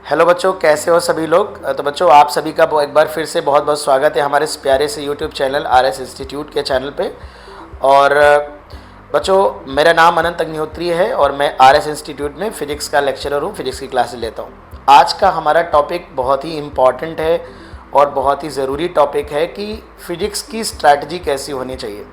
Hello बच्चों, कैसे हो सभी लोग। तो बच्चों, आप सभी का एक बार फिर से बहुत बहुत स्वागत है हमारे इस प्यारे से यूट्यूब चैनल आरएस इंस्टीट्यूट के चैनल पे। और बच्चों, मेरा नाम अनंत अग्निहोत्री है और मैं आरएस इंस्टीट्यूट में फ़िज़िक्स का लेक्चरर हूँ, फ़िज़िक्स की क्लासेस लेता हूँ। आज का हमारा टॉपिक बहुत ही इम्पॉर्टेंट है और बहुत ही ज़रूरी टॉपिक है कि फ़िज़िक्स की स्ट्रैटेजी कैसी होनी चाहिए।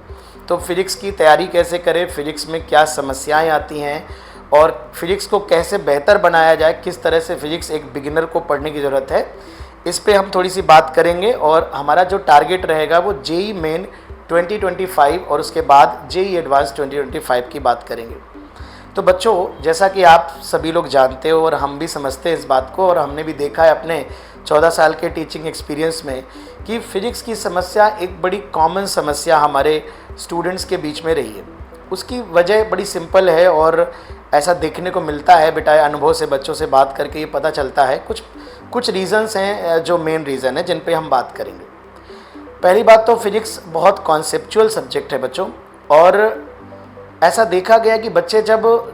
तो फ़िज़िक्स की तैयारी कैसे करें, फ़िज़िक्स में क्या समस्याएँ आती हैं और फिज़िक्स को कैसे बेहतर बनाया जाए, किस तरह से फ़िज़िक्स एक बिगिनर को पढ़ने की ज़रूरत है, इस पे हम थोड़ी सी बात करेंगे। और हमारा जो टारगेट रहेगा वो जेई मेन 2025 और उसके बाद जेई एडवांस 2025 की बात करेंगे। तो बच्चों, जैसा कि आप सभी लोग जानते हो और हम भी समझते हैं इस बात को, और हमने भी देखा है अपने 14 साल के टीचिंग एक्सपीरियंस में कि फ़िज़िक्स की समस्या एक बड़ी कॉमन समस्या हमारे स्टूडेंट्स के बीच में रही है। उसकी वजह बड़ी सिंपल है और ऐसा देखने को मिलता है, बिटाए अनुभव से बच्चों से बात करके ये पता चलता है। कुछ रीज़न्स हैं जो मेन रीज़न है जिन पे हम बात करेंगे। पहली बात तो फिज़िक्स बहुत कॉन्सेप्चुअल सब्जेक्ट है बच्चों, और ऐसा देखा गया कि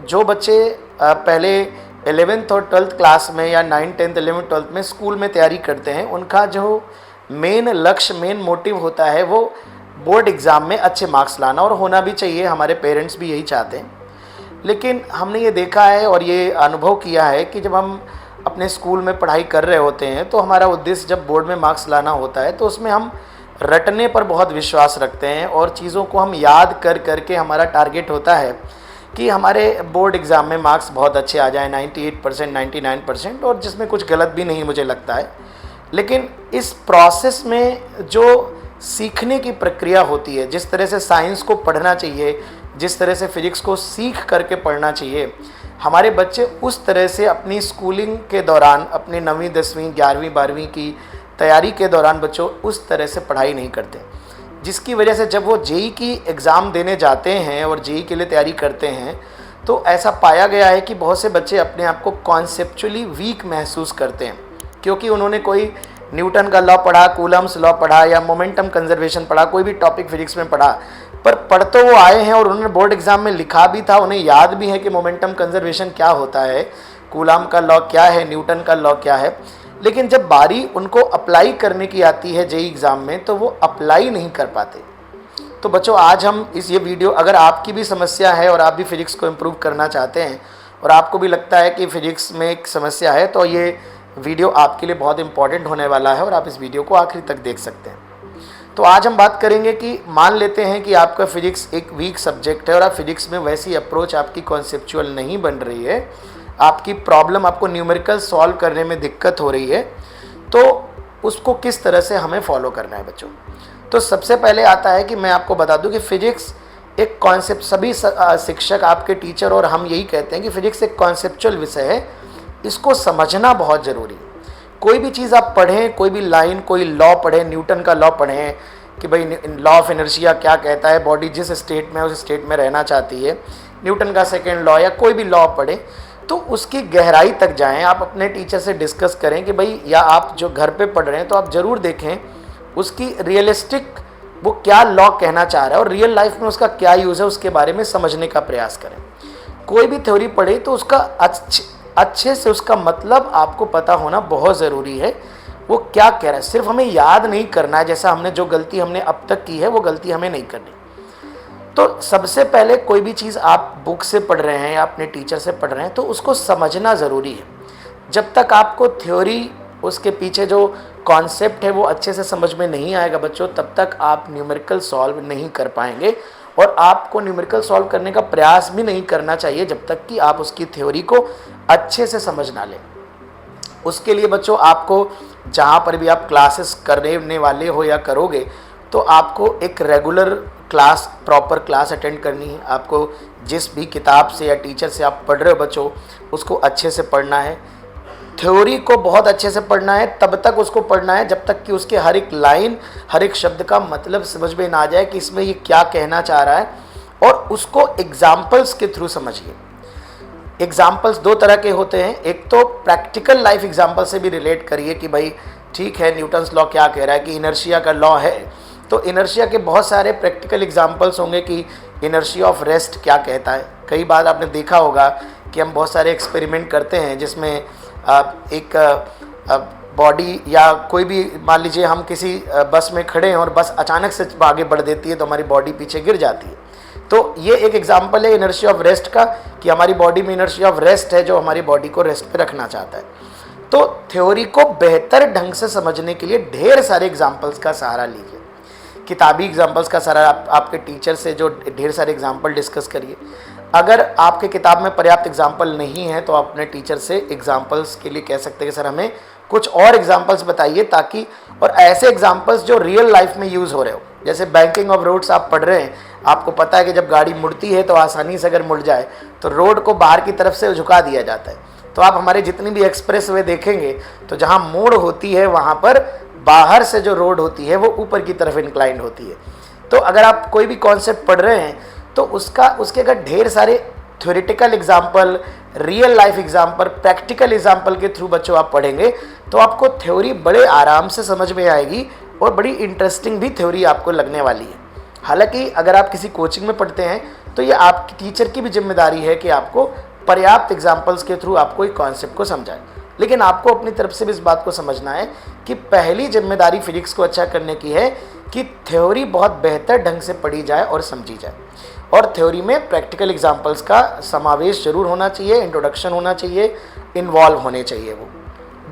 जो बच्चे पहले 11th और 12th क्लास में या 9th 10th 11th 12th में स्कूल में तैयारी करते हैं, उनका जो मेन लक्ष्य, मेन मोटिव होता है वो बोर्ड एग्ज़ाम में अच्छे मार्क्स लाना, और होना भी चाहिए, हमारे पेरेंट्स भी यही चाहते हैं। लेकिन हमने ये देखा है और ये अनुभव किया है कि जब हम अपने स्कूल में पढ़ाई कर रहे होते हैं तो हमारा उद्देश्य जब बोर्ड में मार्क्स लाना होता है तो उसमें हम रटने पर बहुत विश्वास रखते हैं और चीज़ों को हम याद कर करके हमारा टारगेट होता है कि हमारे बोर्ड एग्ज़ाम में मार्क्स बहुत अच्छे आ जाएं, 98% 99%, और जिसमें कुछ गलत भी नहीं मुझे लगता है। लेकिन इस प्रोसेस में जो सीखने की प्रक्रिया होती है, जिस तरह से साइंस को पढ़ना चाहिए, जिस तरह से फ़िज़िक्स को सीख करके पढ़ना चाहिए, हमारे बच्चे उस तरह से अपनी स्कूलिंग के दौरान, अपनी 9वीं 10वीं 11वीं 12वीं की तैयारी के दौरान बच्चों उस तरह से पढ़ाई नहीं करते, जिसकी वजह से जब वो जेई की एग्ज़ाम देने जाते हैं और जेई के लिए तैयारी करते हैं तो ऐसा पाया गया है कि बहुत से बच्चे अपने आप को कॉन्सेप्चुअली वीक महसूस करते हैं, क्योंकि उन्होंने कोई न्यूटन का लॉ पढ़ा, कूलम्स लॉ पढ़ा या मोमेंटम कंजर्वेशन पढ़ा, कोई भी टॉपिक फिजिक्स में पढ़ा, पर पढ़ तो वो आए हैं और उन्होंने बोर्ड एग्जाम में लिखा भी था, उन्हें याद भी है कि मोमेंटम कंजर्वेशन क्या होता है, कूलम का लॉ क्या है, न्यूटन का लॉ क्या है। लेकिन जब बारी उनको अप्लाई करने की आती है जेई एग्ज़ाम में तो वो अप्लाई नहीं कर पाते। तो बच्चों, आज हम ये वीडियो, अगर आपकी भी समस्या है और आप भी फिजिक्स को इम्प्रूव करना चाहते हैं और आपको भी लगता है कि फ़िज़िक्स में एक समस्या है, तो ये वीडियो आपके लिए बहुत इंपॉर्टेंट होने वाला है और आप इस वीडियो को आखिरी तक देख सकते हैं। तो आज हम बात करेंगे कि मान लेते हैं कि आपका फ़िज़िक्स एक वीक सब्जेक्ट है और आप फिज़िक्स में वैसी अप्रोच आपकी कॉन्सेप्चुअल नहीं बन रही है, आपकी प्रॉब्लम, आपको न्यूमेरिकल सॉल्व करने में दिक्कत हो रही है, तो उसको किस तरह से हमें फॉलो करना है बच्चों। तो सबसे पहले आता है कि मैं आपको बता दूं कि फ़िज़िक्स एक कॉन्सेप्ट, सभी शिक्षक, आपके टीचर और हम यही कहते हैं कि फ़िज़िक्स एक कॉन्सेप्चुअल विषय है, इसको समझना बहुत ज़रूरी है। कोई भी चीज़ आप पढ़ें, कोई भी लाइन, कोई लॉ पढ़ें, न्यूटन का लॉ पढ़ें कि भाई लॉ ऑफ इनर्शिया क्या कहता है, बॉडी जिस स्टेट में उस स्टेट में रहना चाहती है, न्यूटन का सेकेंड लॉ या कोई भी लॉ पढ़ें, तो उसकी गहराई तक जाएं। आप अपने टीचर से डिस्कस करें कि भाई, या आप जो घर पे पढ़ रहे हैं तो आप ज़रूर देखें उसकी रियलिस्टिक वो क्या लॉ कहना चाह रहा है और रियल लाइफ में उसका क्या यूज़ है, उसके बारे में समझने का प्रयास करें। कोई भी थ्योरी पढ़े तो उसका अच्छे से उसका मतलब आपको पता होना बहुत ज़रूरी है, वो क्या कह रहा है। सिर्फ हमें याद नहीं करना है, जैसा हमने जो गलती हमने अब तक की है वो गलती हमें नहीं करनी। तो सबसे पहले कोई भी चीज़ आप बुक से पढ़ रहे हैं या अपने टीचर से पढ़ रहे हैं तो उसको समझना ज़रूरी है। जब तक आपको थ्योरी, उसके पीछे जो कॉन्सेप्ट है वो अच्छे से समझ में नहीं आएगा बच्चों, तब तक आप न्यूमेरिकल सॉल्व नहीं कर पाएंगे, और आपको न्यूमेरिकल सॉल्व करने का प्रयास भी नहीं करना चाहिए जब तक कि आप उसकी थ्योरी को अच्छे से समझ ना लें। उसके लिए बच्चों, आपको जहाँ पर भी आप क्लासेस करने वाले हो या करोगे तो आपको एक regular class, proper class attend करनी है। आपको जिस भी किताब से या टीचर से आप पढ़ रहे हो बच्चों, उसको अच्छे से पढ़ना है। थ्योरी को बहुत अच्छे से पढ़ना है, तब तक उसको पढ़ना है जब तक कि उसके हर एक लाइन, हर एक शब्द का मतलब समझ में ना आ जाए कि इसमें ये क्या कहना चाह रहा है, और उसको एग्जाम्पल्स के थ्रू समझिए। एग्जाम्पल्स दो तरह के होते हैं, एक तो प्रैक्टिकल लाइफ एग्जाम्पल से भी रिलेट करिए कि भाई ठीक है, न्यूटन्स लॉ क्या कह रहा है कि इनर्शिया का लॉ है, तो इनर्शिया के बहुत सारे प्रैक्टिकल एग्जाम्पल्स होंगे कि इनर्शिया ऑफ रेस्ट क्या कहता है। कई बार आपने देखा होगा कि हम बहुत सारे एक्सपेरिमेंट करते हैं जिसमें एक बॉडी या कोई भी, मान लीजिए हम किसी बस में खड़े हैं और बस अचानक से आगे बढ़ देती है तो हमारी बॉडी पीछे गिर जाती है। तो ये एक एग्जांपल है इनर्शिया ऑफ रेस्ट का, कि हमारी बॉडी में इनर्शिया ऑफ रेस्ट है जो हमारी बॉडी को रेस्ट पे रखना चाहता है। तो थ्योरी को बेहतर ढंग से समझने के लिए ढेर सारे एग्जाम्पल्स का सहारा लीजिए, किताबी एग्जाम्पल्स का सहारा, आपके टीचर से जो ढेर सारे एग्जाम्पल डिस्कस करिए। अगर आपके किताब में पर्याप्त एग्जाम्पल नहीं है तो आप अपने टीचर से एग्जाम्पल्स के लिए कह सकते हैं कि सर हमें कुछ और एग्जाम्पल्स बताइए, ताकि, और ऐसे एग्जाम्पल्स जो रियल लाइफ में यूज़ हो रहे हो। जैसे बैंकिंग ऑफ रोड्स आप पढ़ रहे हैं, आपको पता है कि जब गाड़ी मुड़ती है तो आसानी से अगर मुड़ जाए तो रोड को बाहर की तरफ से झुका दिया जाता है। तो आप हमारे जितनी भी एक्सप्रेस वे देखेंगे तो जहाँ मोड़ होती है वहाँ पर बाहर से जो रोड होती है वो ऊपर की तरफ इंक्लाइंड होती है। तो अगर आप कोई भी कॉन्सेप्ट पढ़ रहे हैं तो उसके अगर ढेर सारे theoretical example, real life example, practical example के थ्रू बच्चों आप पढ़ेंगे तो आपको थ्योरी बड़े आराम से समझ में आएगी और बड़ी इंटरेस्टिंग भी थ्योरी आपको लगने वाली है। हालांकि अगर आप किसी कोचिंग में पढ़ते हैं तो ये आपकी टीचर की भी जिम्मेदारी है कि आपको पर्याप्त एग्जाम्पल्स के थ्रू आपको एक कॉन्सेप्ट को समझाए, लेकिन आपको अपनी तरफ से भी इस बात को समझना है कि पहली जिम्मेदारी फिजिक्स को अच्छा करने की है कि थ्योरी बहुत बेहतर ढंग से पढ़ी जाए और समझी जाए, और थ्योरी में प्रैक्टिकल एग्जाम्पल्स का समावेश जरूर होना चाहिए, इंट्रोडक्शन होना चाहिए, इन्वॉल्व होने चाहिए वो।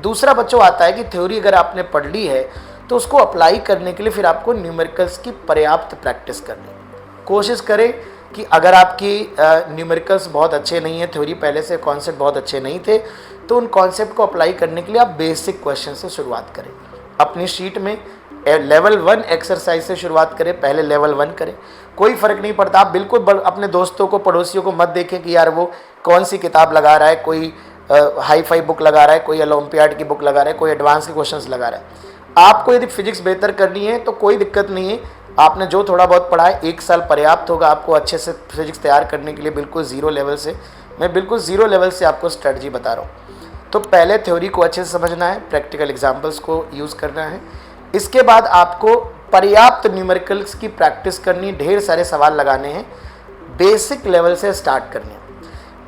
दूसरा बच्चों आता है कि थ्योरी अगर आपने पढ़ ली है तो उसको अप्लाई करने के लिए फिर आपको न्यूमेरिकल्स की पर्याप्त प्रैक्टिस करनी। कोशिश करें कि अगर आपकी न्यूमेरिकल्स बहुत अच्छे नहीं है, थ्योरी पहले से कॉन्सेप्ट बहुत अच्छे नहीं थे, तो उन कॉन्सेप्ट को अप्लाई करने के लिए आप बेसिक क्वेश्चन से शुरुआत करें। अपनी शीट में लेवल 1 एक्सरसाइज से शुरुआत करें, पहले लेवल 1 करें, कोई फ़र्क नहीं पड़ता। आप बिल्कुल अपने दोस्तों को, पड़ोसियों को मत देखें कि यार वो कौन सी किताब लगा रहा है, कोई हाई फाई बुक लगा रहा है, कोई ओलंपियाड की बुक लगा रहा है, कोई एडवांस के क्वेश्चंस लगा रहा है। आपको यदि फिजिक्स बेहतर करनी है तो कोई दिक्कत नहीं है, आपने जो थोड़ा बहुत पढ़ा है 1 साल पर्याप्त होगा आपको अच्छे से फिजिक्स तैयार करने के लिए। बिल्कुल ज़ीरो लेवल से, मैं बिल्कुल ज़ीरो लेवल से आपको स्ट्रेटजी बता रहा हूँ। तो पहले थ्योरी को अच्छे से समझना है, प्रैक्टिकल एग्जाम्पल्स को यूज़ करना है। इसके बाद आपको पर्याप्त न्यूमेरिकल्स की प्रैक्टिस करनी, ढेर सारे सवाल लगाने हैं, बेसिक लेवल से स्टार्ट करने हैं।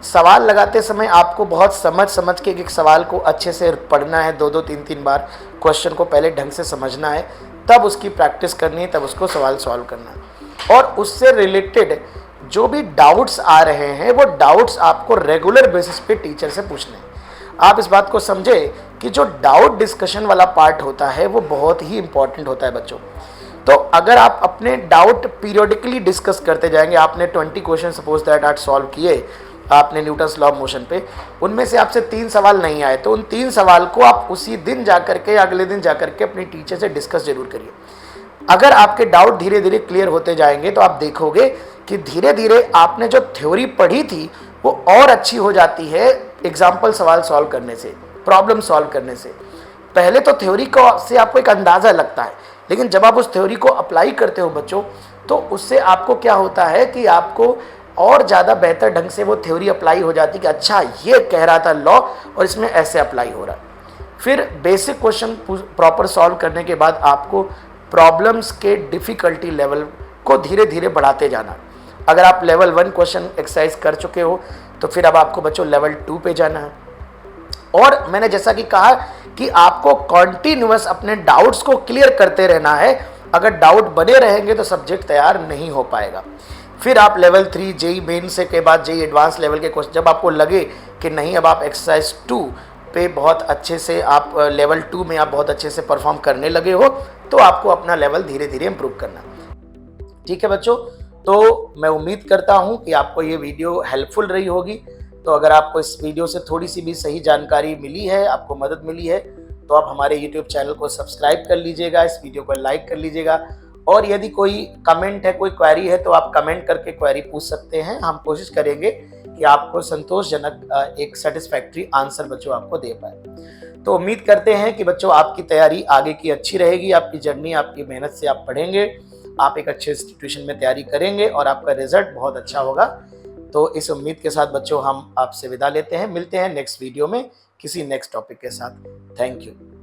सवाल लगाते समय आपको बहुत समझ के एक सवाल को अच्छे से पढ़ना है, 2-2, 3-3 बार क्वेश्चन को पहले ढंग से समझना है, तब उसकी प्रैक्टिस करनी है, तब उसको सवाल सॉल्व करना है। और उससे रिलेटेड जो भी डाउट्स आ रहे हैं वो डाउट्स आपको रेगुलर बेसिस पे टीचर से पूछने हैं। आप इस बात को समझे कि जो डाउट डिस्कशन वाला पार्ट होता है वो बहुत ही इंपॉर्टेंट होता है बच्चों। तो अगर आप अपने डाउट पीरियोडिकली डिस्कस करते जाएंगे, आपने 20 क्वेश्चन सपोज दैट आज सॉल्व किए आपने न्यूटन्स लॉ ऑफ मोशन पे, उनमें से आपसे 3 सवाल नहीं आए तो उन 3 सवाल को आप उसी दिन जाकर के, अगले दिन जाकर के अपनी टीचर से डिस्कस जरूर करिए। अगर आपके डाउट धीरे धीरे क्लियर होते जाएंगे तो आप देखोगे कि धीरे धीरे आपने जो थ्योरी पढ़ी थी वो और अच्छी हो जाती है एग्जाम्पल सवाल सॉल्व करने से, प्रॉब्लम सॉल्व करने से। पहले तो थ्योरी को से आपको एक अंदाज़ा लगता है, लेकिन जब आप उस थ्योरी को अप्लाई करते हो बच्चों तो उससे आपको क्या होता है कि आपको और ज़्यादा बेहतर ढंग से वो थ्योरी अप्लाई हो जाती है कि अच्छा ये कह रहा था लॉ और इसमें ऐसे अप्लाई हो रहा है। फिर बेसिक क्वेश्चन प्रॉपर सॉल्व करने के बाद आपको प्रॉब्लम्स के डिफ़िकल्टी लेवल को धीरे धीरे बढ़ाते जाना। अगर आप लेवल 1 क्वेश्चन एक्सरसाइज कर चुके हो तो फिर अब आपको बच्चों लेवल 2 पे जाना है। और मैंने जैसा कि कहा कि आपको कॉन्टिन्यूअस अपने डाउट्स को क्लियर करते रहना है। अगर डाउट बने रहेंगे तो सब्जेक्ट तैयार नहीं हो पाएगा। फिर आप लेवल 3 जेई मेन से के बाद जेई एडवांस लेवल के क्वेश्चन, जब आपको लगे कि नहीं अब आप एक्सरसाइज 2 पे बहुत अच्छे से, आप लेवल 2 में आप बहुत अच्छे से परफॉर्म करने लगे हो, तो आपको अपना लेवल धीरे धीरे इम्प्रूव करना। ठीक है बच्चों, तो मैं उम्मीद करता हूँ कि आपको ये वीडियो हेल्पफुल रही होगी। तो अगर आपको इस वीडियो से थोड़ी सी भी सही जानकारी मिली है, आपको मदद मिली है, तो आप हमारे YouTube चैनल को सब्सक्राइब कर लीजिएगा, इस वीडियो को लाइक कर लीजिएगा। और यदि कोई कमेंट है, कोई क्वेरी है, तो आप कमेंट करके क्वेरी पूछ सकते हैं। हम कोशिश करेंगे कि आपको संतोषजनक एक सेटिस्फैक्ट्री आंसर बच्चों आपको दे पाए। तो उम्मीद करते हैं कि बच्चों आपकी तैयारी आगे की अच्छी रहेगी, आपकी जर्नी, आपकी मेहनत से आप पढ़ेंगे, आप एक अच्छे इंस्टीट्यूशन में तैयारी करेंगे और आपका रिजल्ट बहुत अच्छा होगा। तो इस उम्मीद के साथ बच्चों हम आपसे विदा लेते हैं, मिलते हैं नेक्स्ट वीडियो में किसी नेक्स्ट टॉपिक के साथ। Thank you.